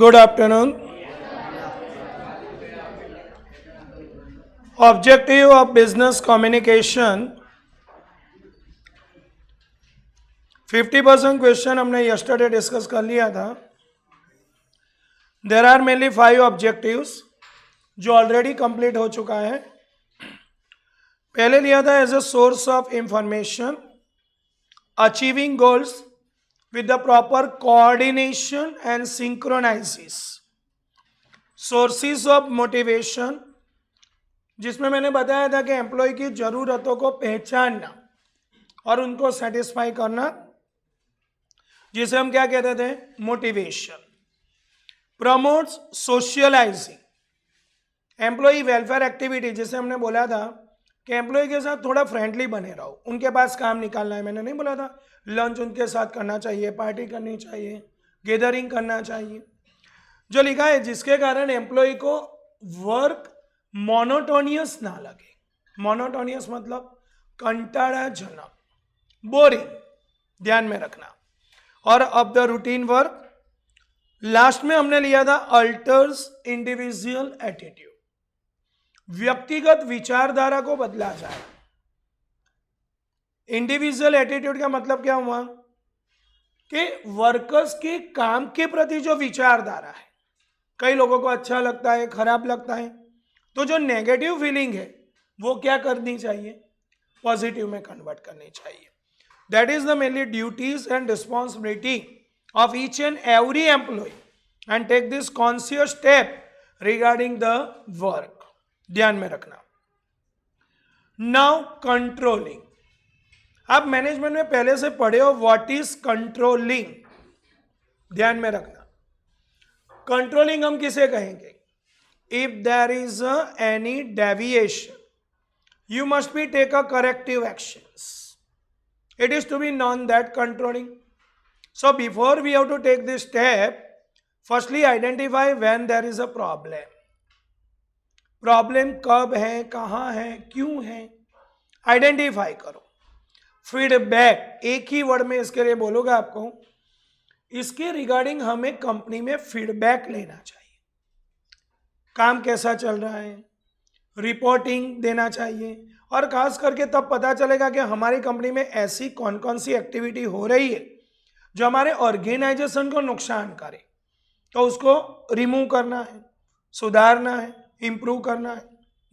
Good afternoon. Objective of business communication. 50% question हमने yesterday discuss कर लिया था. There are mainly 5 objectives जो ऑलरेडी कंप्लीट हो चुका है. पहले लिया था as a source of information, achieving goals with the proper coordination and synchronizes. Sources of motivation, जिसमें मैंने बताया था कि एम्प्लॉय की ज़रूरतों को पहचानना और उनको सेटिस्फाई करना, जिसे हम क्या कहते थे, motivation. Promotes socialising, employ welfare activity, जिसे हमने बोला था कि एम्प्लॉय के साथ थोड़ा फ्रेंडली बने रहो, उनके पास काम निकालना है. मैंने नहीं बोला था लंच उनके साथ करना चाहिए, पार्टी करनी चाहिए, गैदरिंग करना चाहिए. जो लिखा है जिसके कारण एम्प्लॉय को वर्क मोनोटोनियस ना लगे. मोनोटोनियस मतलब कंटाड़ाजनक, बोरिंग, ध्यान में रखना. और अब द रूटीन वर्क लास्ट में हमने लिया था अल्टर्स इंडिविजुअल एटीट्यूड, व्यक्तिगत विचारधारा को बदला जाए. इंडिविजुअल एटीट्यूड का मतलब क्या हुआ कि वर्कर्स के काम के प्रति जो विचारधारा है, कई लोगों को अच्छा लगता है, खराब लगता है, तो जो नेगेटिव फीलिंग है वो क्या करनी चाहिए, पॉजिटिव में कन्वर्ट करनी चाहिए. That is the mainly duties and responsibility of each and every employ and take this conscious step regarding the work. ध्यान में रखना. Now controlling. आप मैनेजमेंट में पहले से पढ़े हो व्हाट इज कंट्रोलिंग. ध्यान में रखना. कंट्रोलिंग हम किसे कहेंगे, if there is any deviation you must be take a corrective actions. It is to be known that controlling. So before we have to take this step, firstly identify when there is a problem. Problem कब है, कहाँ है, क्यों है, identify करो. Feedback, एक ही word में इसके लिए बोलूँगा आपको, इसके रिगार्डिंग हमें कंपनी में फीडबैक लेना चाहिए. काम कैसा चल रहा है, रिपोर्टिंग देना चाहिए. और खास करके तब पता चलेगा कि हमारी कंपनी में ऐसी कौन कौन सी एक्टिविटी हो रही है जो हमारे ऑर्गेनाइजेशन को नुकसान करे, तो उसको रिमूव करना है, सुधारना है, इंप्रूव करना है.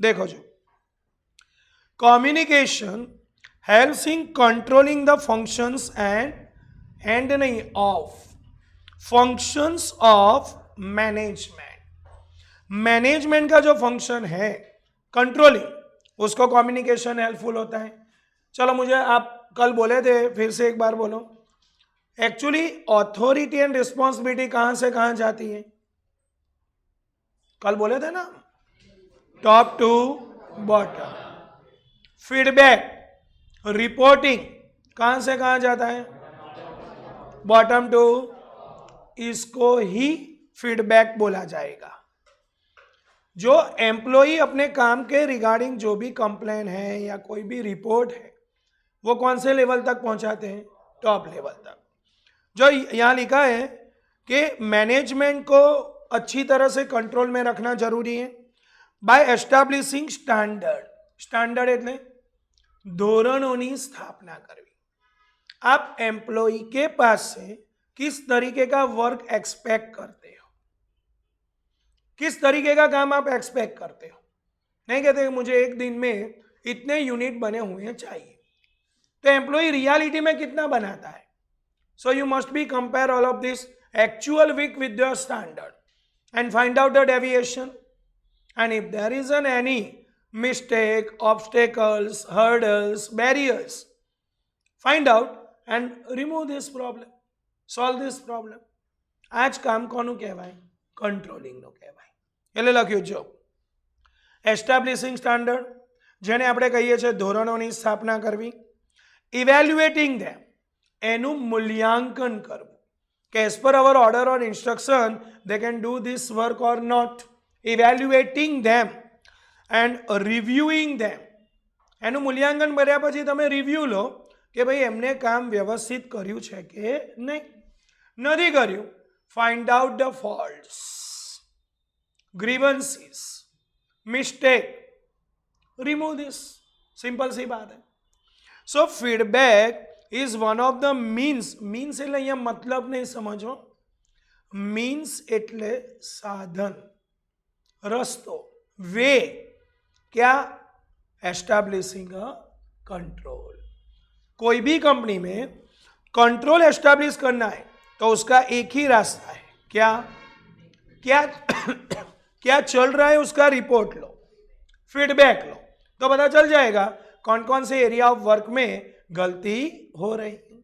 देखो जो communication helps in controlling the functions and नहीं of functions of management. Management का जो फंक्शन है कंट्रोलिंग, उसको कम्युनिकेशन हेल्पफुल होता है. चलो मुझे आप कल बोले थे, फिर से एक बार बोलो. एक्चुअली ऑथोरिटी एंड रिस्पॉन्सिबिलिटी कहां से कहां जाती है, कल बोले थे ना, top to bottom. Feedback, reporting कहां से कहां जाता है, बॉटम टू. इसको ही फीडबैक बोला जाएगा. जो एम्प्लॉई अपने काम के रिगार्डिंग जो भी कंप्लेन है या कोई भी रिपोर्ट है, वो कौन से लेवल तक पहुंचाते हैं, टॉप लेवल तक. जो यहाँ लिखा है कि मैनेजमेंट को अच्छी तरह से कंट्रोल में रखना जरूरी है बाय एस्टाब्लिशिंग स्टैंडर्ड. स्टैंडर्ड એટલે ધોરણોની સ્થાપના કરવી. आप एम्प्लॉई के पास से किस तरीके का वर्क एक्सपेक्ट करते हो, किस तरीके का काम आप एक्सपेक्ट करते हो. नहीं कहते कि मुझे एक दिन में इतने यूनिट बने हुए चाहिए, तो एम्प्लॉय रियलिटी में कितना बनाता है. So you must be compare all of this actual week with your standard and find out the deviation. And if there is an any mistake, obstacles, hurdles, barriers, find out and remove this problem, solve this problem. आज काम કોનું કહેવાય, કંટ્રોલિંગનું કહેવાય. એટલે લખ્યું જો એસ્ટાબ્લિશિંગ standard, જેને આપણે કહીએ છીએ ધોરણોની સ્થાપના કરવી. ઇવેલ્યુએટિંગ ધેમ, એનું મૂલ્યાંકન કરવું કે as per our order or instruction they can do this work or not. Evaluating them and reviewing them. એનું મૂલ્યાંકન કર્યા પછી તમે રિવ્યૂ લો કે ભાઈ એમને કામ વ્યવસ્થિત કર્યું છે કે નહીં, નથી કર્યું find out the faults, grievances, mistake, remove this. Simple સી બાત है. So feedback is one of the means. Means એટલે અહીંયા મતલબ નહીં સમજો. મીન્સ એટલે સાધન, રસ્તો, वे. क्या? Establishing a control. कोई भी कंपनी में कंट्रोल एस्टैब्लिश करना है तो उसका एक ही रास्ता है. क्या क्या क्या चल रहा है उसका रिपोर्ट लो, फीडबैक लो, तो पता चल जाएगा कौन कौन से एरिया ऑफ वर्क में गलती हो रही है.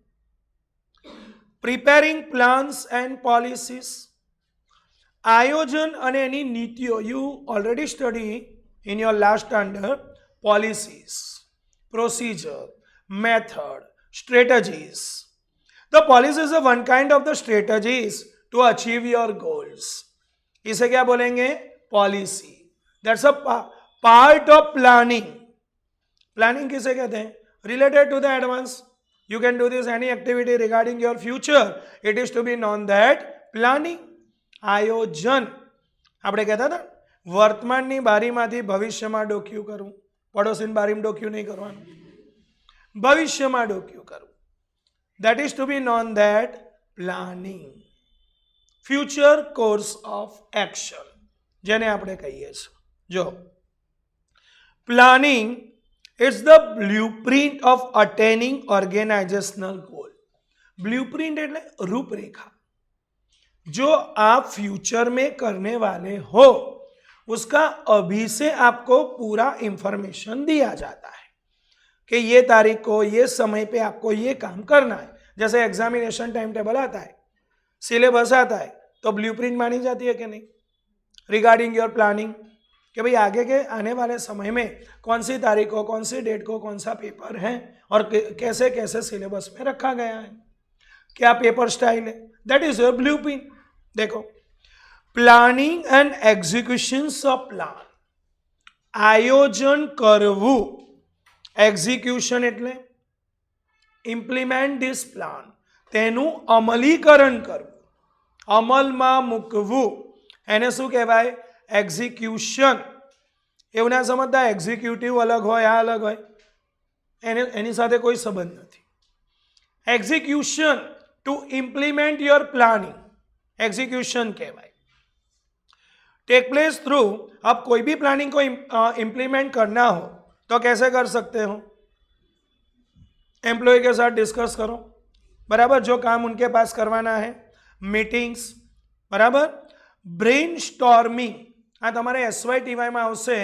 Preparing plans and policies. आयोजन અને એની નીતિઓ. You already study in your last standard policies, procedure, method, strategies. The policies are one kind of the strategies to achieve your goals. इसे क्या बोलेंगे? Policy. That's a part of planning. Planning किसे कहते हैं? Related to the advance. You can do this any activity regarding your future. It is to be known that planning. આયોજન. આપણે કહેતા હતા વર્તમાનની બારીમાંથી ભવિષ્યમાં ડોક્યું કરવું. પડોશીની બારીમાં ડોક્યું નહીં કરવાનું, ભવિષ્યમાં ડોક્યું કરવું. That is to be known that planning. Future course of action જેને આપણે કહીએ છીએ. જો planning it's the blueprint of attaining organizational goal. Blueprint એટલે रूपरेखा. जो आप फ्यूचर में करने वाले हो उसका अभी से आपको पूरा इंफॉर्मेशन दिया जाता है कि ये तारीख को ये समय पे आपको ये काम करना है. जैसे एग्जामिनेशन टाइम टेबल आता है, सिलेबस आता है, तो ब्लूप्रिंट मानी जाती है कि नहीं रिगार्डिंग योर प्लानिंग कि भाई आगे के आने वाले समय में कौन सी तारीख को, कौन सी डेट को, कौन सा पेपर है और कैसे कैसे सिलेबस में रखा गया है, क्या पेपर स्टाइल है. That is your blueprint. देखो પ્લાનિંગ એન્ડ એક્ઝિક્યુશન્સ ઓફ પ્લાન. આયોજન કરવું. એક્ઝિક્યુશન એટલે ઇમ્પ્લિમેન્ટ ધીસ પ્લાન. તેનું અમલીકરણ કરવું, અમલમાં મૂકવું. એને શું કહેવાય? એક્ઝિક્યુશન. એવું ના સમજતા એક્ઝિક્યુટિવ અલગ હોય, આ અલગ હોય, એની સાથે કોઈ સંબંધ નથી. Execution to implement your planning execution कहवाए. Take place through. अब कोई भी प्लानिंग को इम्प्लीमेंट करना हो तो कैसे कर सकते हो? एम्प्लॉय के साथ डिस्कस करो, बराबर, जो काम उनके पास करवाना है. मीटिंग्स, बराबर. Brain storming. आ तमारे SYTY में आवशे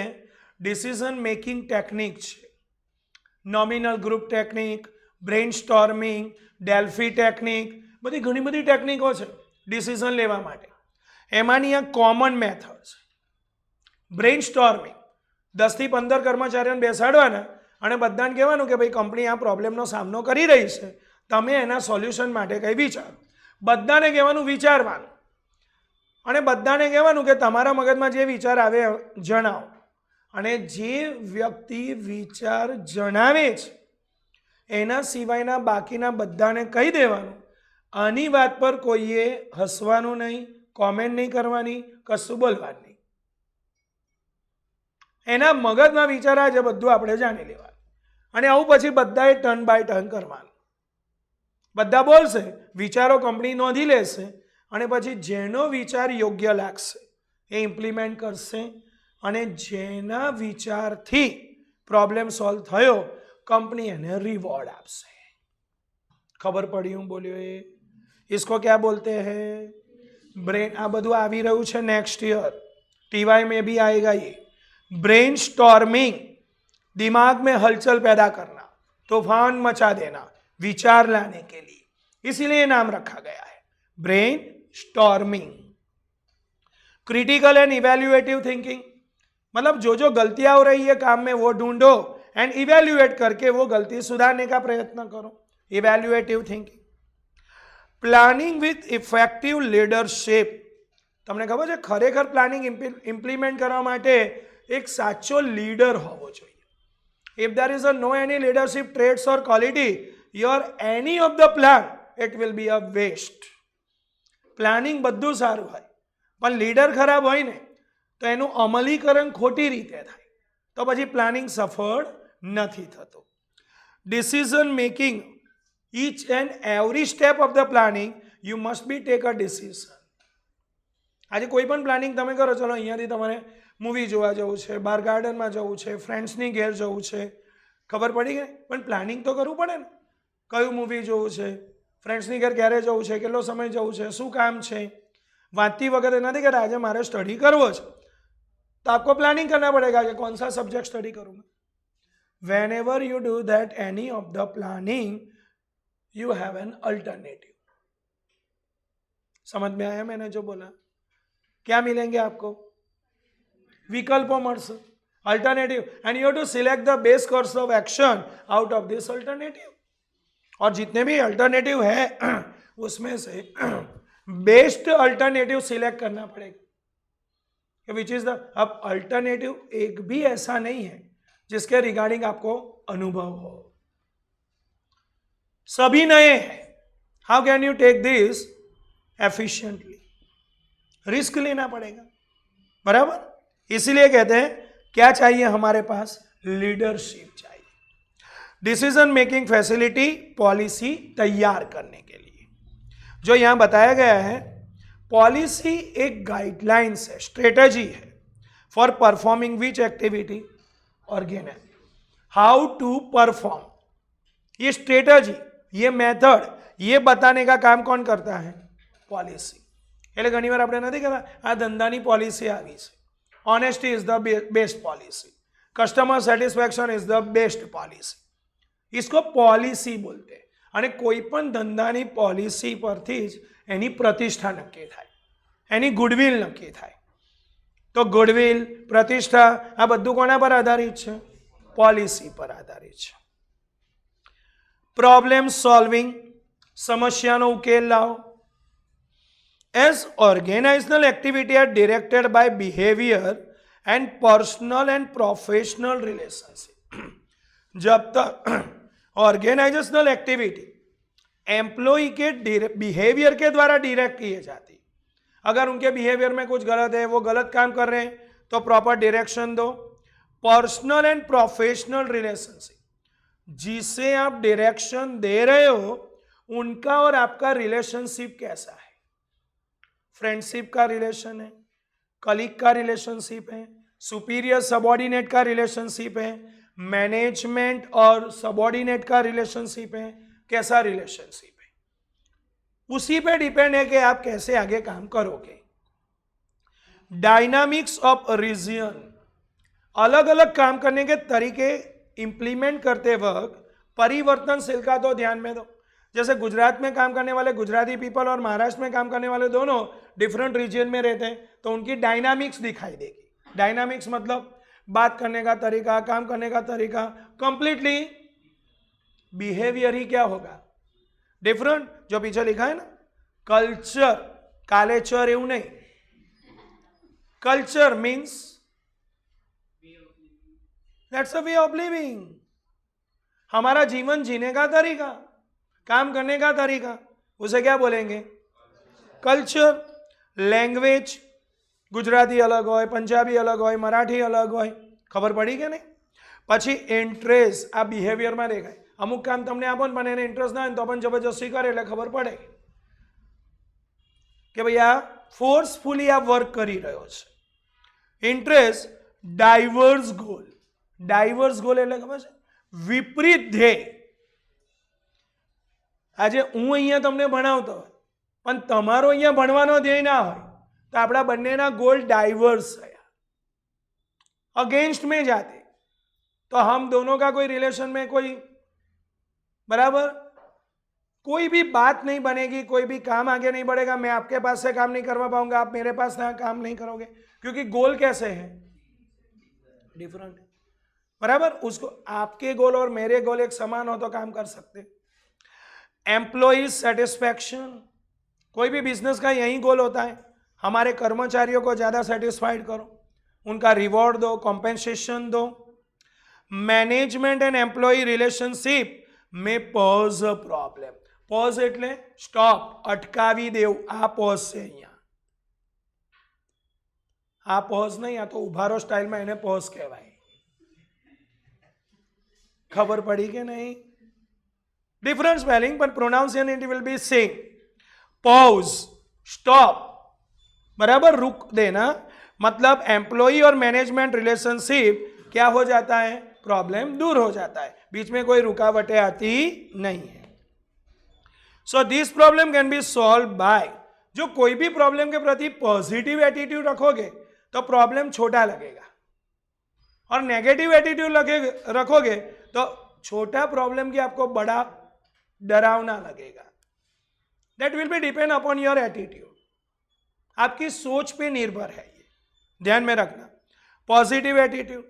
डिसिजन मेकिंग टेक्निक छे. Nominal group technique, brain storming, Delphi technique, बधी घणी बधी टेक्निको छे डिसिजन लेवा माटे. एमानी आ कॉमन मेथड छे ब्रेन स्टॉर्मिंग. 10 થી 15 કર્મચારીઓને બેસાડવાના અને બધાને કહેવાનું કે ભાઈ કંપની આ પ્રોબ્લેમનો સામનો કરી રહી છે, તમે એના સોલ્યુશન માટે કંઈ વિચારો. બધાને કહેવાનું વિચારવાનું અને બધાને કહેવાનું કે તમારા મગજમાં જે વિચાર આવે જણાવો. અને જે વ્યક્તિ વિચાર જણાવે છે એના સિવાયના બાકીના બધાને કહી દેવાનું આની વાત પર કોઈએ હસવાનું નહીં, કોમેન્ટ નહીં કરવાની, કશું બોલવાનું નહીં. એના મગજમાં વિચાર આવે છે બધું આપણે જાણી લેવાનું અને આવું પછી બધાએ ટર્ન બાય ટર્ન કરવાનું. બધા બોલશે, વિચારો કંપની નોંધી લેશે અને પછી જેનો વિચાર યોગ્ય લાગશે એ ઇમ્પ્લિમેન્ટ કરશે અને જેના વિચારથી પ્રોબ્લેમ સોલ્વ થયો કંપની એને રિવોર્ડ આપશે. ખબર પડી હું બોલ્યો એ? इसको क्या बोलते हैं? ब्रेन. आ बधु आवी रह्यु छे नेक्स्ट ईयर TY में भी आएगा ये. Brain storming. दिमाग में हलचल पैदा करना, तूफान मचा देना विचार लाने के लिए, इसीलिए नाम रखा गया है brain storming. Critical and evaluative thinking. मतलब जो गलतियां हो रही है काम में वो ढूंढो एंड इवेल्युएट करके वो गलती सुधारने का प्रयत्न करो. Evaluative thinking. Planning with effective leadership. તમને ખબર છે ખરેખર પ્લાનિંગ ઇમ્પ્લિમેન્ટ કરવા માટે એક સાચો લીડર હોવો જોઈએ. If there is no any leadership traits or quality your any of the plan it will be a waste. Planning બધું સારું હોય પણ લીડર ખરાબ હોય ને તો એનું અમલીકરણ ખોટી રીતે થાય તો પછી પ્લાનિંગ સફળ નથી થતું. Decision making each and every step of the planning you must be take a decision. આજે કોઈ પણ પ્લાનિંગ તમે કરો, ચલો અહીંયાથી તમારે મૂવી જોવા જવું છે, બહાર ગાર્ડનમાં જવું છે, ફ્રેન્ડ્સની ઘેર જવું છે, ખબર પડી ગઈ, પણ પ્લાનિંગ તો કરવું પડે ને. કયું મૂવી જોવું છે, ફ્રેન્ડ્સની ઘેર ક્યારે જવું છે, કેટલો સમય જવું છે, શું કામ છે. વાંચતી વખતે નથી કે આજે મારે સ્ટડી કરવો છે तो आपको प्लानिंग करना पड़ेगा कि कौन सा सब्जेक्ट स्टडी करूँगा. Whenever you do that any of the planning you have an alternative. समझ में आया मैंने जो बोला? क्या मिलेंगे आपको? विकल्पों मळशे, alternative, and you have to select the best course of action out of this alternative. और जितने भी अल्टरनेटिव है उसमें से बेस्ट अल्टरनेटिव सिलेक्ट करना पड़ेगा. विच इज द, अब अल्टरनेटिव एक भी ऐसा नहीं है जिसके रिगार्डिंग आपको अनुभव हो, सभी नए हैं. How can you take this efficiently? Risk लेना पड़ेगा, बराबर. इसीलिए कहते हैं क्या चाहिए हमारे पास? लीडरशिप चाहिए. डिसीजन मेकिंग फैसिलिटी, पॉलिसी तैयार करने के लिए जो यहां बताया गया है, पॉलिसी एक गाइडलाइंस है, स्ट्रेटजी है for performing which activity organise, how to perform. ये स्ट्रेटजी, ये मेथड, ये बताने का काम कौन करता है? पॉलिसी. એટલે ઘણીવાર આપણે નથી કહેતા આ ધંધાની પોલિસી આવી છે, honesty is the best policy, customer satisfaction is the best policy. इसको पॉलिसी बोलते हैं. અને કોઈ પણ ધંધાની પોલિસી પરથી જ એની પ્રતિષ્ઠા નક્કી થાય, એની ગુડવિલ નક્કી થાય. તો ગુડવિલ, પ્રતિષ્ઠા આ બધું કોના પર આધારિત છે? પોલિસી પર આધારિત છે. પ્રોબ્લેમ સોલ્વિંગ, સમસ્યાનો ઉકેલ લાવો. As organizational activity are directed by behavior and personal and professional relationship. जब तक ऑर्गेनाइजेशनल एक्टिविटी एम्प्लॉय के बिहेवियर के द्वारा डायरेक्ट की जाती, अगर उनके बिहेवियर में कुछ गलत है, वो गलत काम कर रहे हैं, तो प्रॉपर डायरेक्शन दो. पर्सनल एंड प्रोफेशनल रिलेशनशिप, जिसे आप डायरेक्शन दे रहे हो उनका और आपका रिलेशनशिप कैसा है? फ्रेंडशिप का रिलेशन है, कलीग का रिलेशनशिप है, सुपीरियर सबॉर्डिनेट का रिलेशनशिप है, मैनेजमेंट और सबॉर्डिनेट का रिलेशनशिप है, कैसा रिलेशनशिप है? उसी पे डिपेंड है कि आप कैसे आगे काम करोगे. डायनामिक्स ऑफ रीजन, अलग अलग काम करने के तरीके इंप्लीमेंट करते वक्त परिवर्तनशीलता तो ध्यान में दो. जैसे गुजरात में काम करने वाले गुजराती पीपल और महाराष्ट्र में काम करने वाले दोनों डिफरेंट रीजन में रहते हैं, तो उनकी डायनामिक्स दिखाई देगी. डायनामिक्स मतलब बात करने का तरीका, काम करने का तरीका, कंप्लीटली बिहेवियर ही क्या होगा? डिफरेंट. जो पीछे लिखा है ना, कल्चर, कालेचर એવું नहीं. Culture means that's a way of living, हमारा जीवन जीने का तरीका, काम करने का तरीका, उसे क्या बोलेंगे? कल्चर. लैंग्वेज, गुजराती अलग हो, पंजाबी अलग हो, मराठी अलग हो, खबर पड़ी के नहीं? पछी इंटरेस्ट, आ बिहेवियर में देखाय. अमुक काम तमने आपो ने पण एने इंटरेस्ट ना हो तो पण जबरदस्ती करे એટલે खबर पड़े कि भाई आ फोर्सफुली आ वर्क करी रह्यो छे. इंटरेस्ट, डाइवर्स गोल. डाइवर्स गोल એટલે ખબર છે? विपरीत ध्येय. આજે હું અહીંયા તમને ભણાવતો હોય પણ તમારો અહીંયા ભણવાનો ધ્યેય ના હોય તો આપણા બંનેના गोल डाइवर्स થયા, अगेंस्ट में जाते, तो हम दोनों का कोई रिलेशन में कोई बराबर कोई भी बात नहीं बनेगी, कोई भी काम आगे नहीं बढ़ेगा. मैं आपके पास से काम नहीं करवा पाऊंगा, आप मेरे पास से काम नहीं करोगे, क्योंकि गोल कैसे है? डिफरेंट है, बराबर. उसको आपके गोल और मेरे गोल एक समान हो तो काम कर सकते. एम्प्लॉय सेटिस्फैक्शन, कोई भी बिजनेस का यही गोल होता है, हमारे कर्मचारियों को ज़्यादा सेटिस्फाइड करो, उनका रिवॉर्ड दो, कॉम्पेंसेशन दो. मैनेजमेंट एंड एम्प्लॉय रिलेशनशिप में पॉज प्रॉब्लम, પોઝ એટલે સ્ટોપ, અટકાવી દેવું. આ પોઝ છે અહીંયા. આ પોઝ નહીં, આ તો ઉભારો સ્ટાઇલમાં એને પોઝ કહેવાય. ખબર પડી કે નહીં? ડિફરન્ટ સ્પેલિંગ પણ pronunciation it will be same. Pause, stop, बराबर, रुक देना. मतलब एम्प्लॉय और मैनेजमेंट रिलेशनशिप क्या हो जाता है? प्रॉब्लम दूर हो जाता है, बीच में कोई रुकावटें आती नहीं है. So this problem can be solve by, जो कोई भी प्रॉब्लम के प्रति पॉजिटिव एटीट्यूड रखोगे तो प्रॉब्लम छोटा लगेगा, और नेगेटिव एटीट्यूड रखोगे तो छोटा प्रॉब्लम की आपको बड़ा डरावना लगेगा. That will be depend upon your attitude. आपकी सोच पे निर्भर है, ये ध्यान में रखना. पॉजिटिव एटीट्यूड,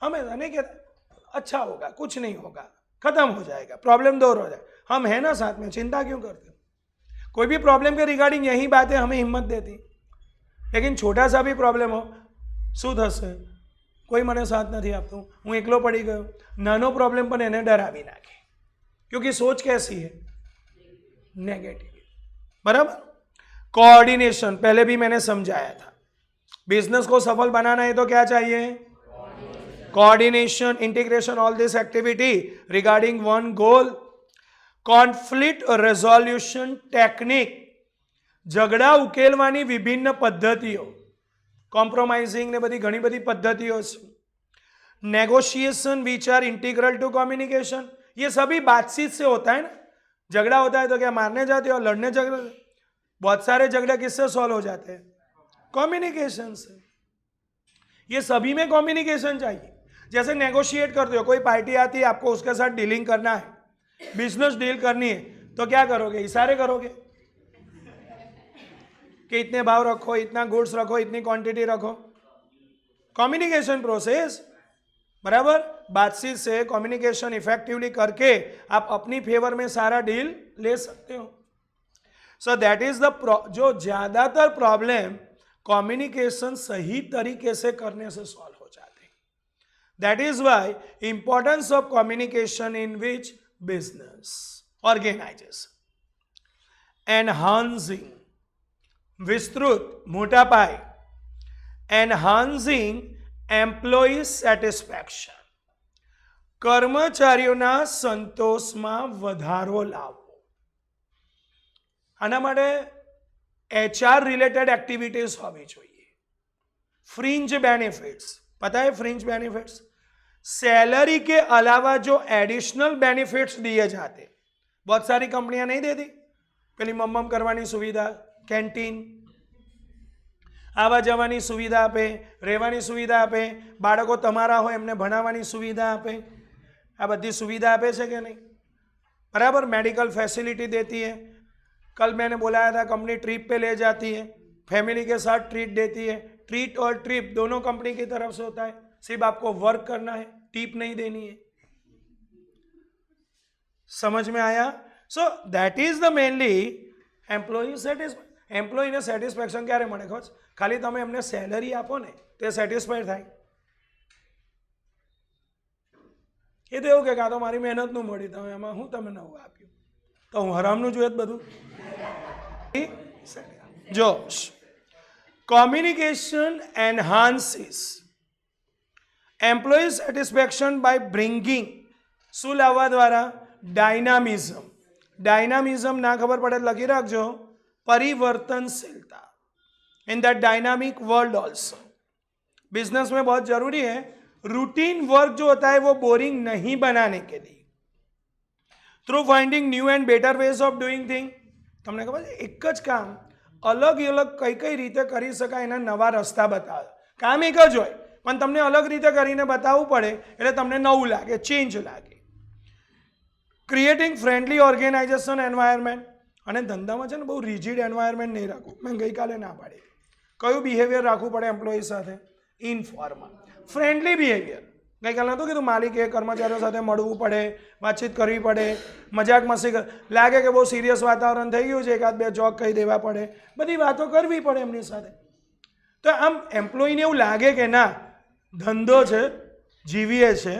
हमेशा नहीं कहते अच्छा होगा, कुछ नहीं होगा, खत्म हो जाएगा, प्रॉब्लम दूर हो जाए. हम है ना साथ में, चिंता क्यों करते हो? कोई भी प्रॉब्लम के रिगार्डिंग यही बातें हमें हिम्मत देती. लेकिन छोटा सा भी प्रॉब्लम हो, શું થશે? કોઈ મને સાથ નથી આપતું, હું એકલો પડી ગયો. નાનો પ્રॉब्लम પણ એને ડરાવી નાખે, क्योंकि सोच कैसी है? नेगेटिव. बराबर. कोऑर्डिनेशन पहले भी मैंने समझाया था. बिजनेस को सफल बनाना है तो क्या चाहिए? Coordination, integration, all this activity regarding one goal. Conflict resolution technique, झगड़ा उकेलवानी विभिन्न पद्धतिओ, कॉम्प्रोमाइजिंग ने बड़ी घनी बड़ी पद्धतिओ छे. Negotiation which are integral to communication, ये सभी बातचीत से होता है ना. झगड़ा होता है तो क्या मारने जाते हो, लड़ने झगड़े? बहुत सारे झगड़े किससे सॉल्व हो जाते हैं? कम्युनिकेशन से. ये सभी में कम्युनिकेशन चाहिए. जैसे नेगोशिएट करते हो, कोई पार्टी आती है, आपको उसके साथ डीलिंग करना है, बिजनेस डील करनी है, तो क्या करोगे? इशारे करोगे कि इतने भाव रखो, इतना गुड्स रखो, इतनी क्वांटिटी रखो. कम्युनिकेशन प्रोसेस, बराबर. बातचीत से कम्युनिकेशन इफेक्टिवली करके आप अपनी फेवर में सारा डील ले सकते हो. सो दैट इज द जो ज्यादातर प्रॉब्लम कम्युनिकेशन सही तरीके से करने से सॉल्व हो जाते हैं. That is why importance of communication in which business organisation. Enhancing, विस्तृत, मोटा पाए. एनहांसिंग एम्प्लॉय सेटिस्फेक्शन, કર્મચારીઓના સંતોષમાં વધારો લાવવો. આના માટે HR रिलेटेड एक्टिविटीज होवी चाहिए. फ्रिंज बेनिफिट्स, पता है फ्रिंज बेनिफिट्स? सैलरी के अलावा जो एडिशनल बेनिफिट्स दिए जाते, बहुत सारी कंपनियां नहीं देती. पेली मम्मम करवानी सुविधा, कैंटीन, आवा जवानी सुविधा आपे, રહેવાની સુવિધા આપે, બાળકો તમારા હોય એમને ભણાવવાની સુવિધા આપે. આ બધી સુવિધા આપે છે કે નહીં? बराबर. मेडिकल फैसिलिटी देती है. कल मैंने बुलाया था, कंपनी ट्रिप पे ले जाती है, फैमिली के साथ ट्रीट देती है. ट्रीट और ट्रिप दोनों कंपनी की तरफ से होता है. सिर्फ आपको वर्क करना है, टिप नहीं देनी है. समझ में आया? So that is the mainly employ satisfaction. एम्प्लॉयने सेटिस्फेक्शन क्यारे मळे? खबर? खाली तमे एमने सेलरी आपो ने ते सेटिस्फाइड थाय. એ તો એવું કે કાં તો મારી મહેનતનું મળી, તમે એમાં હું તમે નવું આપ્યું, તો હું હરામનું જોઈએ બધું. જો communication enhances employ satisfaction by bringing, શું લાવવા દ્વારા? ડાયનામિઝમ. ડાયનામિઝમ ના ખબર પડે લખી રાખજો. परिवर्तनशीलता in that dynamic world also. Business में बहुत जरूरी है. रूटीन वर्क जो होता है वो बोरिंग नहीं बनाने के लिए through finding new and better ways of doing thing. તમને ખબર છે એક જ કામ અલગ અલગ કઈ કઈ રીતે કરી શકાય એના નવા રસ્તા બતાવે. કામ એક જ હોય પણ તમને અલગ રીતે કરીને બતાવવું પડે એટલે તમને નવું લાગે, ચેન્જ લાગે. Creating friendly organisation environment. અને ધંધામાં છે ને બહુ રિજિડ એન્વાયરમેન્ટ નહીં રાખવું. મેં ગઈકાલે ના પાડી. કયું બિહેવિયર રાખવું પડે એમ્પ્લોયી સાથે? Informal, friendly behaviour. ગઈકાલે નહોતું કીધું માલિકે કર્મચારીઓ સાથે મળવું પડે, વાતચીત કરવી પડે, મજાક મસ્તી લાગે કે બહુ સિરિયસ વાતાવરણ થઈ ગયું છે, એકાદ બે જોક કહી દેવા પડે, બધી વાતો કરવી પડે એમની સાથે. તો આમ એમ્પ્લોયીને એવું લાગે કે ના ધંધો છે, જીવીએ છે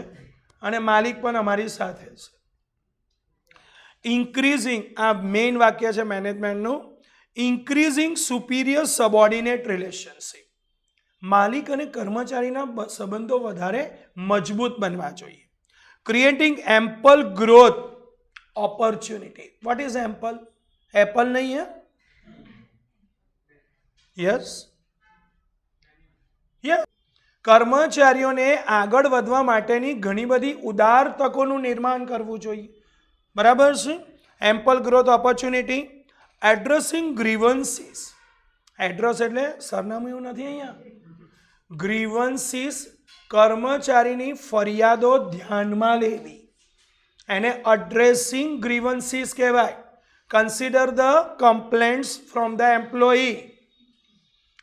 અને માલિક પણ અમારી સાથે છે. ઇન્ક્રીઝિંગ, આ મેઇન વાક્ય છે મેનેજમેન્ટનું, ઇન્ક્રીઝિંગ સુપિરિયર સબઓર્ડિનેટ રિલેશનશિપ, માલિક અને કર્મચારીના સંબંધો વધારે મજબૂત બનવા જોઈએ. Creating ample growth opportunity. What is ample? Apple નહીં હે? Yes yes. કર્મચારીઓને આગળ વધવા માટેની ઘણી બધી ઉદાર તકોનું નિર્માણ કરવું જોઈએ. બરાબર છે? Ample growth opportunity. Addressing grievances. Address એટલે સરનામું એવું નથી અહીંયા. ગ્રીવન્સીસ, કર્મચારીની ફરિયાદો ધ્યાનમાં લેવી, એને એડ્રેસિંગ ગ્રીવન્સીસ કહેવાય. Consider the complaints from the employee.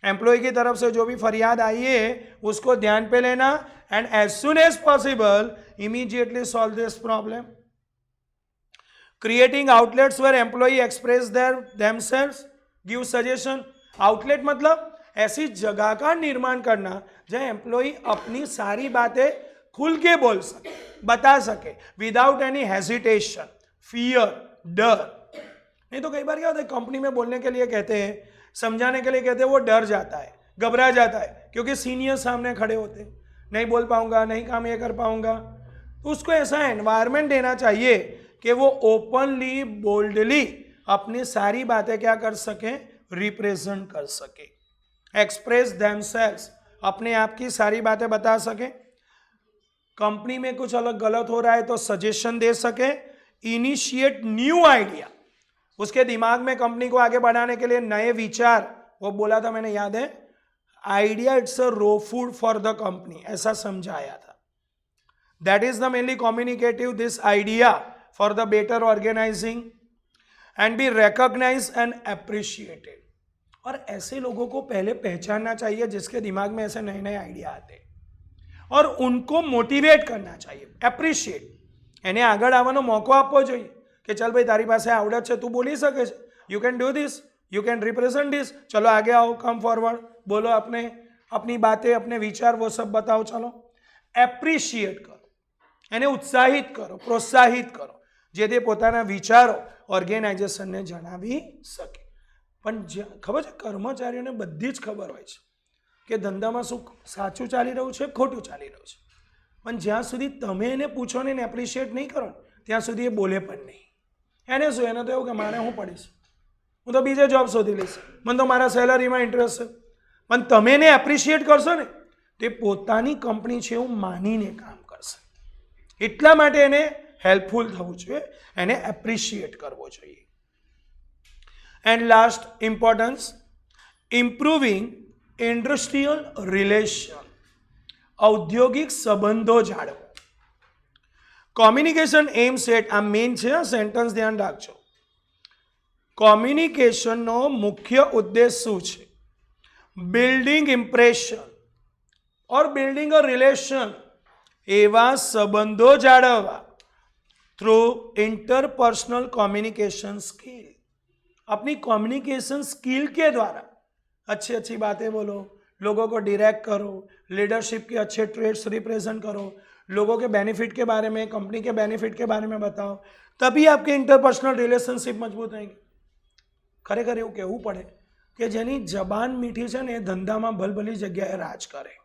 Employ की तरफ से जो भी फरियाद आई है उसको ध्यान पे लेना and as soon as possible immediately solve this problem. Creating outlets where employee express themselves, give suggestion. Outlet मतलब ऐसी जगह का निर्माण करना जहाँ एम्प्लॉई अपनी सारी बातें खुल के बोल सके, बता सके, विदाउट एनी हेजिटेशन, फियर, डर. नहीं तो कई बार क्या होता है, कंपनी में बोलने के लिए कहते हैं, समझाने के लिए कहते हैं, वो डर जाता है, घबरा जाता है, क्योंकि सीनियर सामने खड़े होते हैं, नहीं बोल पाऊंगा, नहीं काम ये कर पाऊंगा. तो उसको ऐसा एनवायरनमेंट देना चाहिए कि वो ओपनली, बोल्डली अपनी सारी बातें क्या कर सके, रिप्रेजेंट कर सके, एक्सप्रेस देमसेल्व्स, अपने आप की सारी बातें बता सके. कंपनी में कुछ अलग गलत हो रहा है तो सजेशन दे सके. इनिशिएट न्यू आइडिया, उसके दिमाग में कंपनी को आगे बढ़ाने के लिए नए विचार, वो बोला था मैंने, याद है, idea it's a raw food for the company, ऐसा समझाया था. That is the mainly communicative this idea for the better organising and be recognise and appreciated. और ऐसे लोगों को पहले पहचानना चाहिए जिसके दिमाग में ऐसे नए नए आइडिया आते हैं, और उनको मोटिवेट करना चाहिए, एप्रिशिएट, એને આગળ આવવાનો મોકો આપવો જોઈએ કે ચાલ ભાઈ તારી પાસે આવડત છે, તું બોલી શકે છે, you can do this, you can represent this, चलो आगे आओ, कम फॉरवर्ड, बोलो अपने अपनी बातें, अपने विचार, वो सब बताओ. चलो एप्रिशिएट करो, એને ઉત્સાહિત કરો, પ્રોત્સાહિત કરો, જેથી પોતાના વિચારો ઓર્ગેનાઇઝેશનને જણાવી શકે. પણ ખબર છે, કર્મચારીઓને બધી જ ખબર હોય છે કે ધંધામાં શું સાચું ચાલી રહ્યું છે, ખોટું ચાલી રહ્યું છે. પણ જ્યાં સુધી તમે એને પૂછો ને, એને એપ્રિશિએટ નહીં કરો ત્યાં સુધી એ બોલે પણ નહીં. એને શું, એને તો એવું કે મારે હું પડીશ, હું તો બીજે જોબ શોધી લઈશ, મને તો મારા સેલરીમાં ઇન્ટરેસ્ટ છે. પણ તમે એને એપ્રિશિએટ કરશો ને, તે પોતાની કંપની છે એવું માનીને કામ કરશે. એટલા માટે એને હેલ્પફુલ થવું જોઈએ, એને એપ્રિશિએટ કરવો જોઈએ. And last importance, improving industrial relation, ઔદ્યોગિક સંબંધો જાળવો. કોમ્યુનિકેશન એમ્સ એટ, આ મેઇન છે, સેન્ટેન્સ ધ્યાન રાખજો. કોમ્યુનિકેશનનો મુખ્ય ઉદ્દેશ શું છે? બિલ્ડિંગ ઇમ્પ્રેશન ઓર બિલ્ડિંગ અ રિલેશન, એવા સંબંધો જાળવવા થ્रू इंटरपर्सनल कम्युनिकेशन स्किल. अपनी कम्युनिकेशन स्किल के द्वारा अच्छी अच्छी बातें बोलो, लोगों को डायरेक्ट करो, लीडरशिप के अच्छे ट्रेड्स रिप्रेजेंट करो, लोगों के बेनिफिट के बारे में, कंपनी के बेनिफिट के बारे में बताओ, तभी आपके इंटरपर्सनल रिलेशनशिप मजबूत रहेंगे. खरेखर એવું કહેવું પડે કે જેની જબાન મીઠી છે ને એ ધંધામાં ભલભલી જગ્યાએ રાજ કરે.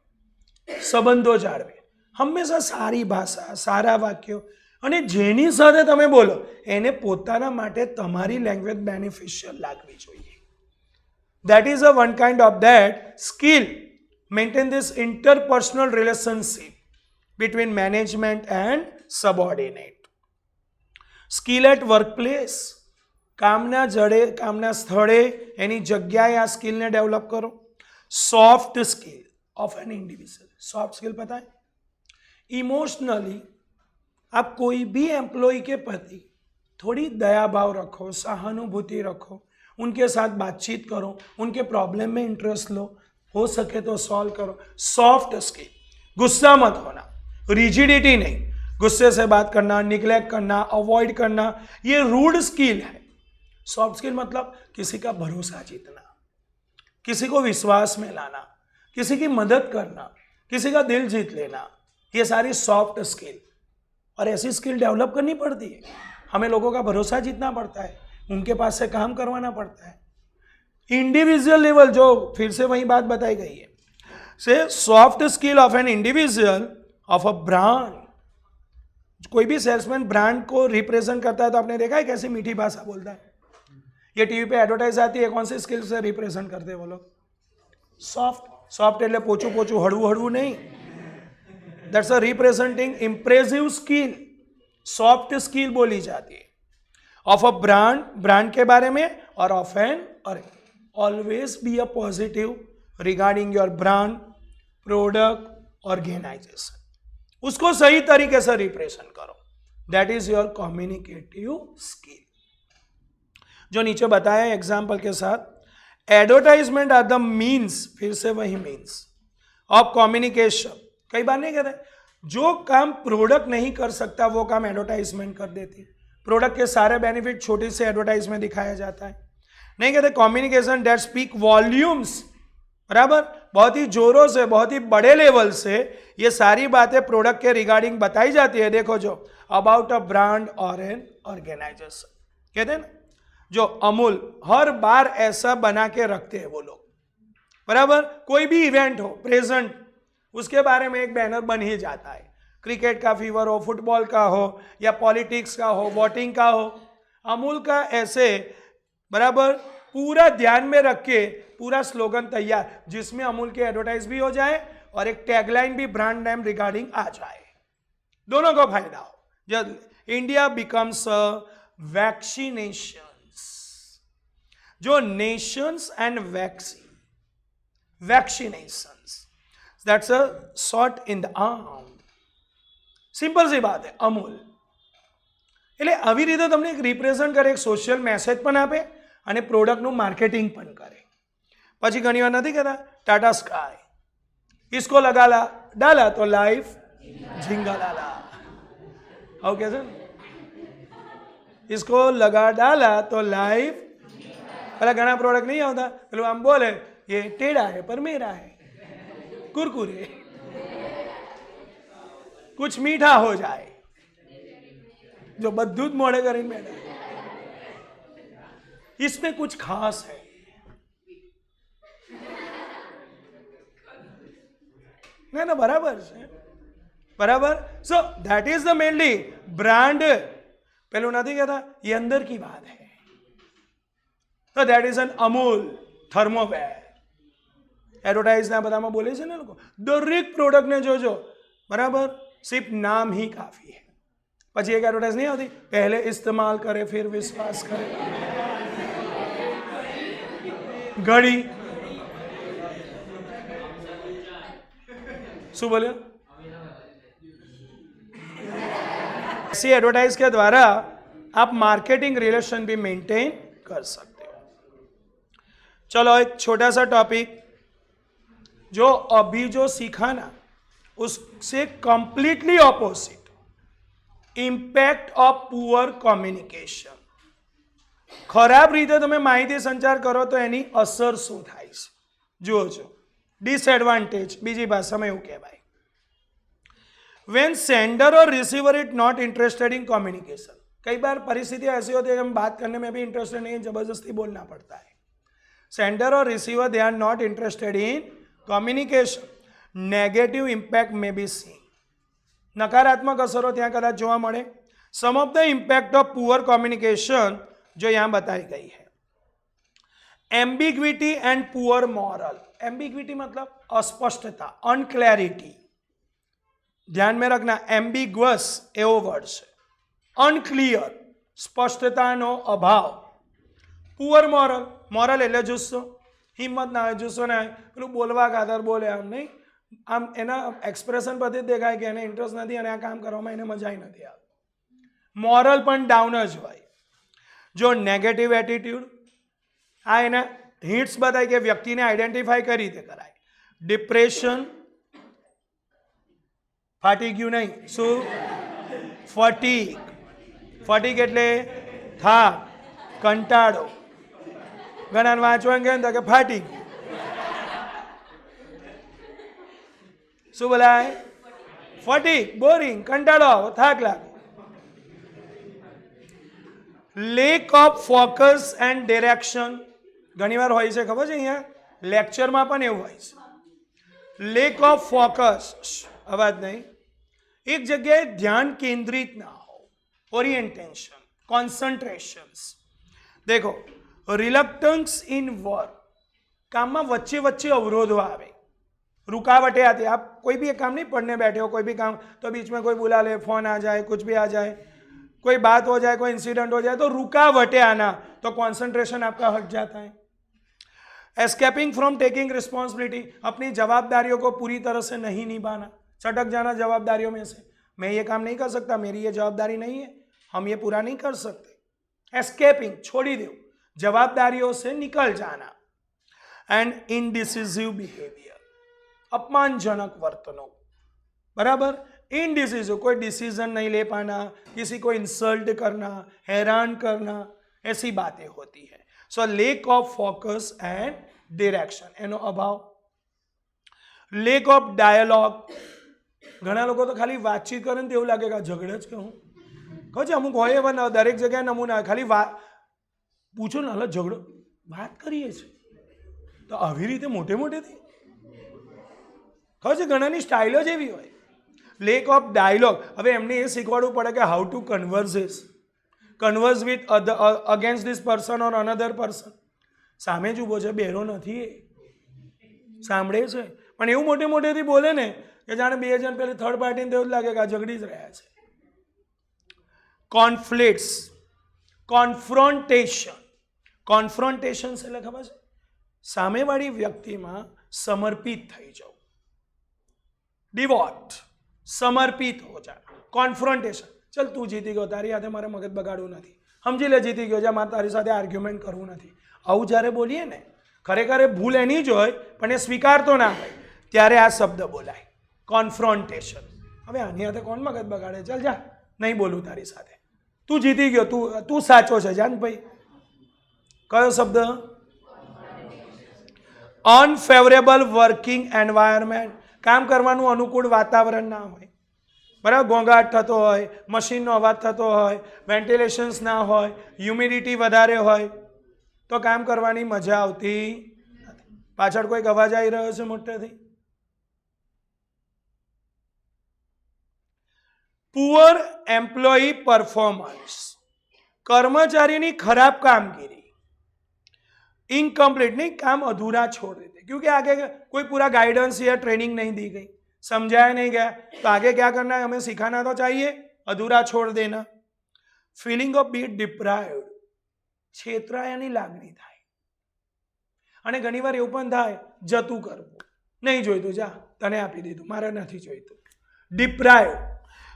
સંબંધો જાળવે, હંમેશા સારી ભાષા, સારા વાક્યો, અને જેની સાથે તમે બોલો એને પોતાના માટે તમારી લેંગ્વેજ બેનિફિશિયલ લાગવી જોઈએ. That is a one kind of that skill. Maintain this interpersonal relationship between management and subordinate. Skill at workplace. કામના સ્થળે એની જગ્યાએ આ સ્કિલને ડેવલપ કરો. Soft skill of an individual. Soft skill पता है, इमोशनली आप कोई भी एम्प्लॉय के प्रति थोड़ी दया भाव रखो, सहानुभूति रखो, उनके साथ बातचीत करो, उनके प्रॉब्लम में इंटरेस्ट लो, हो सके तो सॉल्व करो. Soft skill. गुस्सा मत होना, रिजिडिटी नहीं, गुस्से से बात करना, निग्लेक्ट करना, अवॉइड करना, ये रूड स्किल है. सॉफ्ट स्किल मतलब किसी का भरोसा जीतना, किसी को विश्वास में लाना, किसी की मदद करना, किसी का दिल जीत लेना, ये सारी सॉफ्ट स्किल. और ऐसी स्किल डेवलप करनी पड़ती है. हमें लोगों का भरोसा जीतना पड़ता है, उनके पास से काम करवाना पड़ता है। इंडिविजुअल लेवल, जो फिर से वही बात बताई गई है, से soft skill of an individual of a brand. कोई भी सेल्समैन ब्रांड को रिप्रेजेंट करता है तो आपने देखा है कैसी मीठी भाषा बोलता है। ये टीवी पे एडवर्टाइज आती है, कौन सी स्किल से रिप्रेजेंट करते हैं वो लोग? सॉफ्ट। सॉफ्ट એટલે પોચું પોચું હળવું હળવું નહીં, that's a representing impressive skill, soft skill बोली जाती है ऑफ अ ब्रांड, ब्रांड के बारे में, और ऑफ एन, और always be a positive regarding your brand, product, organisation. उसको सही तरीके से रिप्रेजेंट करो, that is your communicative skill. जो नीचे बताया एग्जाम्पल के साथ, एडवर्टाइजमेंट आर द मीन्स, फिर से वही मीन्स ऑफ कम्युनिकेशन। कई बार नहीं कहते, जो काम प्रोडक्ट नहीं कर सकता वो काम एडवर्टाइजमेंट कर देती। प्रोडक्ट के सारे बेनिफिट छोटी से एडवर्टाइज में दिखाया जाता है। नहीं कहते कम्युनिकेशन दैट स्पीक वॉल्यूम्स, बराबर, बहुत ही जोरों से, बहुत ही बड़े लेवल से ये सारी बातें प्रोडक्ट के रिगार्डिंग बताई जाती है। देखो, जो अबाउट अ ब्रांड और एन ऑर्गेनाइजेशन, कहते हैं ना, जो अमूल हर बार ऐसा बना के रखते हैं वो लोग, बराबर, कोई भी इवेंट हो प्रेजेंट, उसके बारे में एक बैनर बन ही जाता है। क्रिकेट का फीवर हो, फुटबॉल का हो, या पॉलिटिक्स का हो, वोटिंग का हो, अमूल का ऐसे, बराबर, पूरा ध्यान में रख के पूरा स्लोगन तैयार, जिसमें अमूल के एडवर्टाइज भी हो जाए और एक टैगलाइन भी ब्रांड नेम रिगार्डिंग आ जाए, दोनों को फायदा हो। जब इंडिया बिकम्स अ वैक्सीनेशन, जो Nations and vaccinations, that's a shot in the arm. Simple C વાત છે અમૂલ, એટલે આવી રીતે તમને એક રિપ્રેઝન્ટ કરે, એક સોશિયલ મેસેજ પણ આપે અને પ્રોડક્ટનું માર્કેટિંગ પણ કરે। પછી ઘણી વાર નથી કહેતા ટાટા સ્કાય, इसको लगा ला डाला तो लाइफ झिंगा लाला, આવું કહે છે ને, इसको लगा डाला तो लाइफ, પેલા ઘણા પ્રોડક્ટ નહીં આવતા, પેલું આમ બોલે ये टेढ़ा है पर मेरा है, कुरकुरे, कुछ मीठा हो जाए, जो बद्दूत मोड़े करीन बैठा, इसमें कुछ खास है। ना ना, बराबर है, बराबर। So that is the mainly brand, पेलू नहीं कहता, ये अंदर की बात है। तो that is an Amul thermowear. Advertise ना बता में बोले ने लोग, दरेक प्रोडक्ट ने जोजो, बराबर, सिर्फ नाम ही काफी है। પછી એક એડવર્ટાઇઝ નહીં આવતી, પહેલે ઇસ્तेमाल करे फिर विश्वास करे, घड़ी शू बोले, ऐसी एडवर्टाइज के द्वारा आप मार्केटिंग रिलेशन भी मेंटेन कर सकते हो। चलो एक छोटा सा टॉपिक, जो अभी जो सीखा ना उससे completely opposite, impact of poor communication. खराब रीते તમે માહિતી સંચાર કરો તો એની અસર શું થાય છે, જુઓ છો। ડિસએડવાન્ટેજ, બીજી ભાષામાં એવું કહેવાય, व्हेन सेंडर और receiver is not interested in communication. कई बार परिस्थिति ऐसी होती है कि हम बात करने में भी इंटरेस्टेड नहीं है, जबरदस्ती बोलना पड़ता है। सेंडर और receiver they are not interested in communication, negative impact में बी सीन, नकारात्मक असरों ત્યાં કદાચ જોવા મળે। Some of the impact of poor communication जो यहाँ बताई गई है, ambiguity and poor morale. Ambiguity मतलब अस्पष्टता, अनक्लैरिटी, ध्यान में रखना, एम्बिग्वस एवो वर्ड है, अनक्लियर, स्पष्टताનો अभाव। पुअर मॉरल, मॉरल એટલે જુસ્સો, हिम्मत ना હોય, જુસ્સો ना હોય, પેલું બોલવા ખાતર બોલે, આમ નહીં, આમ એના એક્સપ્રેશન પરથી દેખાય કે એને ઇન્ટરેસ્ટ નથી અને આ કામ કરવામાં એને મજા નથી આવતી। મોરલ પણ ડાઉન જ હોય। જો નેગેટિવ એટીટ્યુડ, આ એના હિન્ટ્સ બતાય કે વ્યક્તિને આઈડેન્ટિફાઈ કઈ રીતે કરાય। ડિપ્રેશન, ફાટી ગયું નહીં, શું, ફટીગ, ફટીગ એટલે થાક, કંટાળો, ઘણા વાંચવાનું કહે ને કે ફાટી ગયું, શું બોલાય, ફટીગ, બોરિંગ, કંટાળો, થાક લાગે। Lack of focus and direction ઘણીવાર હોય છે, ખબર છે, અહીંયા લેક્ચરમાં પણ એવું હોય છે. લેક ઓફ ફોકસ, અવાજ નહીં, એક જગ્યાએ ધ્યાન કેન્દ્રિત ના હો, ઓરિએન્ટેશન, કોન્સન્ટ્રેશન્સ. દેખો, રિલક્ટન્સ ઇન વર્ક, કામમાં વચ્ચે वच्चे अवरोधो आवे, रुकावटें आती. आप कोई भी एक काम नहीं, पढ़ने बैठे हो कोई भी काम, तो बीच में कोई बुला ले, फोन आ जाए, कुछ भी आ जाए, कोई बात हो जाए, कोई इंसिडेंट हो जाए, तो रुकावटें आना, तो कंसंट्रेशन आपका हट जाता है. एस्केपिंग फ्रॉम टेकिंग रिस्पॉन्सिबिलिटी, अपनी जवाबदारियों को पूरी तरह से नहीं निभाना, चटक जाना जवाबदारियों में से, मैं ये काम नहीं कर सकता, मेरी ये जवाबदारी नहीं है, हम ये पूरा नहीं कर सकते. एस्केपिंग, छोड़ी दो, जवाबदारियों से निकल जाना. एंड इनडिसिसिव बिहेवियर, अपमानजनक वर्तनों, बराबर. इनडिसिसिव, कोई डिसीजन नहीं ले पाना, किसी को इंसल्ट करना, हैरान करना, ऐसी बातें होती है. सो lack of focus and direction, एनो अभाव. लेक ऑफ डायलॉग, ઘણા લોકો તો ખાલી વાતચીત કરે ને તો એવું લાગે કે ઝઘડે જ કે હું કહું છું. અમુક હોય એવા દરેક જગ્યાએ નમૂના, ખાલી વાત પૂછો ને, હાલ ઝઘડો, વાત કરીએ છીએ તો આવી રીતે મોટે મોટેથી ખબર છે, ઘણાની સ્ટાઇલો જ એવી હોય. લેક ઓફ ડાયલોગ, હવે એમને એ શીખવાડવું પડે કે how to કન્વર્સ with against this person or another person. સામે જ ઊભો છે, બેરો નથી, એ સાંભળે છે, પણ એવું મોટે મોટેથી બોલે ને કે જાણે બે જણ પેલી થર્ડ પાર્ટીને તેવું જ લાગે કે આ ઝઘડી જ રહ્યા છે. કોન્ફ્લિક્ટ્સ, કોન્ફ્રોન્ટેશન. કોન્ફ્રોન્ટેશન એટલે ખબર છે, સામેવાળી વ્યક્તિમાં સમર્પિત થઈ જાઓ, ડિવોટ, સમર્પિત હો જા. કોન્ફ્રોન્ટેશન, ચલ તું જીતી ગયો, તારી સાથે મારે મગજ બગાડવું નથી, સમજી લે જીતી ગયો, જ્યાં મારે તારી સાથે આર્ગ્યુમેન્ટ કરવું નથી. આવું જ્યારે બોલીએ ને, ખરેખર એ ભૂલ એની જ હોય પણ એ સ્વીકારતો ના હોય, ત્યારે આ શબ્દ બોલાય, કોન્ફ્રોન્ટેશન. હવે આની સાથે કોણ મગજ બગાડે, ચાલ જા, નહીં બોલું તારી સાથે, તું જીતી ગયો, તું સાચો છે, જાન ભાઈ. કયો શબ્દ? અનફેવરેબલ વર્કિંગ એન્વાયરમેન્ટ, કામ કરવાનું અનુકૂળ વાતાવરણ ના હોય, બરાબર. ઘોંઘાટ થતો હોય, મશીનનો અવાજ થતો હોય, વેન્ટિલેશન્સ ના હોય, હ્યુમિડિટી વધારે હોય, તો કામ કરવાની મજા આવતી નથી. પાછળ કોઈક અવાજ આવી રહ્યો છે મોટેથી? પુઅર એમ્પ્લોયી પરફોર્મન્સ, કર્મચારીની ખરાબ કામગીરી. इनकम्प्लीट, नहीं, काम अधूरा छोड़ देते क्योंकि आगे कोई पूरा गाइडेंस या ट्रेनिंग नहीं दी गई, समझाया नहीं गया, तो आगे क्या करना है, हमें सिखाना तो चाहिए, अधूरा छोड़ देना. फीलिंग ऑफ बीइंग डिप्राइव्ड, છેતરાયાની લાગણી થાય. અને ઘણીવાર એવું પણ થાય, જતું કરવું, નહીં જોઈતું, જા તને આપી દીધું, મારે નથી જોઈતું. ડિપ્રાઇવ્ડ,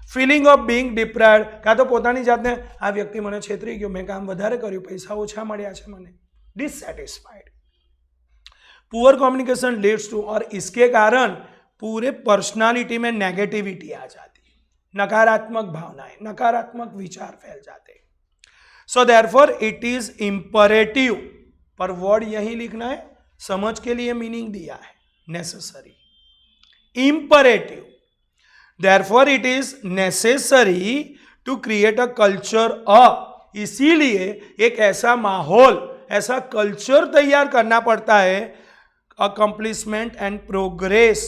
ફિલિંગ ઓફ બીઇંગ ડિપ્રાઇવ્ડ, કાં તો પોતાની જાતને આ વ્યક્તિ મને છેતરી ગયો, મેં કામ વધારે કર્યું, પૈસા ઓછા મળ્યા છે મને, dissatisfied. Poor communication leads to, और इसके कारण पूरे पर्सनालिटी में नेगेटिविटी आ जाती है, नकारात्मक भावनाएं, नकारात्मक विचार फैल जाते हैं. So therefore it is imperative, पर वर्ड यही लिखना है, समझ के लिए मीनिंग दिया है, necessary, imperative. Therefore it is necessary to create a culture of, इसीलिए एक ऐसा माहौल, ऐसा कल्चर तैयार करना पड़ता है, अकम्प्लिशमेंट एंड प्रोग्रेस,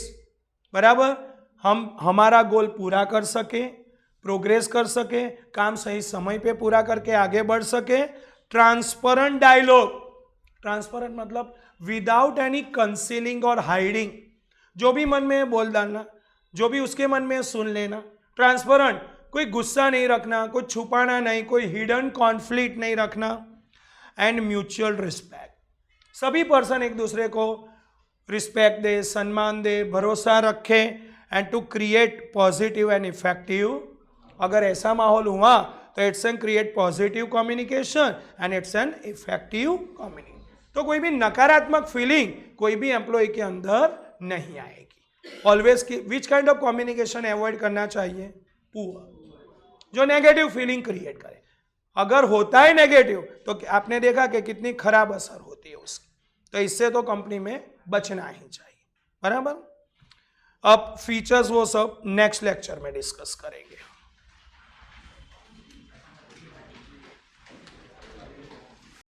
बराबर. हम हमारा गोल पूरा कर सके, प्रोग्रेस कर सके, काम सही समय पे पूरा करके आगे बढ़ सके. ट्रांसपेरेंट डायलॉग, ट्रांसपेरेंट मतलब विदाउट एनी कंसीलिंग और हाइडिंग, जो भी मन में बोल डालना, जो भी उसके मन में सुन लेना. ट्रांसपेरेंट, कोई गुस्सा नहीं रखना, कोई छुपाना नहीं, कोई हिडन कॉन्फ्लिक्ट नहीं रखना. एंड म्यूचुअल रिस्पेक्ट, सभी पर्सन एक दूसरे को रिस्पेक्ट दे, सम्मान दे, भरोसा रखे. And to create positive and effective, अगर ऐसा माहौल हुआ तो it's an create positive communication and it's an effective communication. तो कोई भी नकारात्मक फीलिंग कोई भी एम्प्लॉय के अंदर नहीं आएगी. Always which kind of communication avoid करना चाहिए? पुअर, जो नेगेटिव फीलिंग क्रिएट करे. अगर होता है नेगेटिव तो आपने देखा कि कितनी खराब असर होती है उसकी, तो इससे तो कंपनी में बचना ही चाहिए, बराबर. अब फीचर्स वो सब नेक्स्ट लेक्चर में डिस्कस करेंगे.